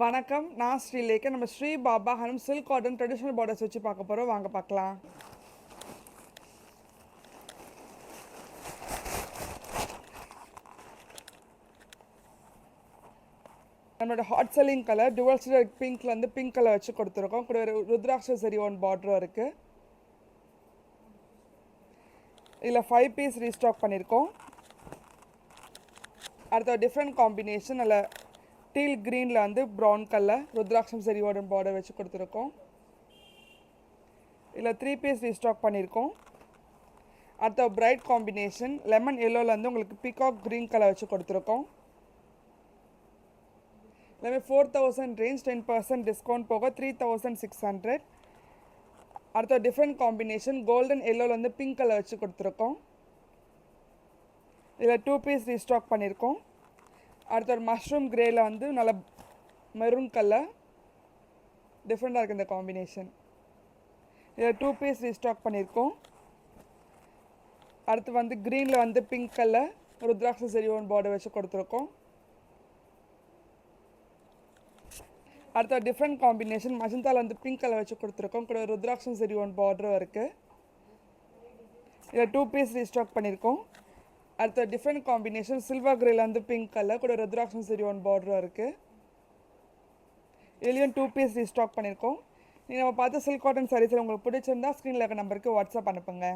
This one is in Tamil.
வணக்கம், நான் ஸ்ரீலேகா. நம்ம Sri Baba Hanum silk cotton traditional borders வச்சு பார்க்க போகிறோம். வாங்க பார்க்கலாம். நம்மளோட hot selling colour dual state பிங்க்ல வந்து பிங்க் கலர் வச்சு கொடுத்துருக்கோம். கூட ஒரு ருத்ராட்ச சரி ஒன் பார்டரும் இருக்குது. இதில் 5 பீஸ் ரீஸ்டாக் பண்ணியிருக்கோம். அடுத்த டிஃப்ரெண்ட் காம்பினேஷன் அதில் டீல் க்ரீனில் வந்து ப்ரௌன் கலர் ருத்ராட்சம் சரியோட பார்டர் வச்சு கொடுத்துருக்கோம். இதில் 3 பீஸ் ரீஸ்டாக் பண்ணியிருக்கோம். அடுத்த பிரைட் காம்பினேஷன் லெமன் எல்லோவில் வந்து உங்களுக்கு பீகாக் க்ரீன் கலர் வச்சு கொடுத்துருக்கோம். எல்லாமே 4000 ரேஞ்ச், 10% டிஸ்கவுண்ட் போக 3600. அடுத்த டிஃப்ரெண்ட் காம்பினேஷன் கோல்டன் எல்லோவில் வந்து பிங்க் கலர் வச்சு கொடுத்துருக்கோம். இதில் 2 பீஸ் ரீஸ்டாக் பண்ணியிருக்கோம். அடுத்த ஒரு மஷ்ரூம் கிரேயில் வந்து நல்ல மெரூன் கலர் டிஃப்ரெண்ட்டாக இருக்குது இந்த காம்பினேஷன். இதில் 2 பீஸ் ரீஸ்டாக் பண்ணியிருக்கோம். அடுத்து வந்து க்ரீனில் வந்து பிங்க் கலர் ருத்ராட்ச சரி ஒன் பார்டர் வச்சு கொடுத்துருக்கோம். அடுத்த டிஃப்ரெண்ட் காம்பினேஷன் மஜந்தாவில் வந்து பிங்க் கலர் வச்சு கொடுத்துருக்கோம். கூட ருத்ராட்சம் சரி ஒன் பார்டரும் இருக்குது. இதில் 2 பீஸ் ரீஸ்டாக் பண்ணியிருக்கோம். அடுத்த டிஃப்ரெண்ட் காம்பினேஷன் சில்வர் கிரேயில் வந்து பிங்க் கலர் கூட ருத்ராட்சம் சரி ஒன் பார்டரும் இருக்குது. இதுலேயும் 2 பீஸ் ரீஸ்டாக் பண்ணியிருக்கோம். நீங்கள் நம்ம பார்த்த சில்க் காட்டன் சாரீஸில் உங்களுக்கு பிடிச்சிருந்தா ஸ்க்ரீனில் இருக்க நம்பருக்கு வாட்ஸ்அப் அனுப்புங்க.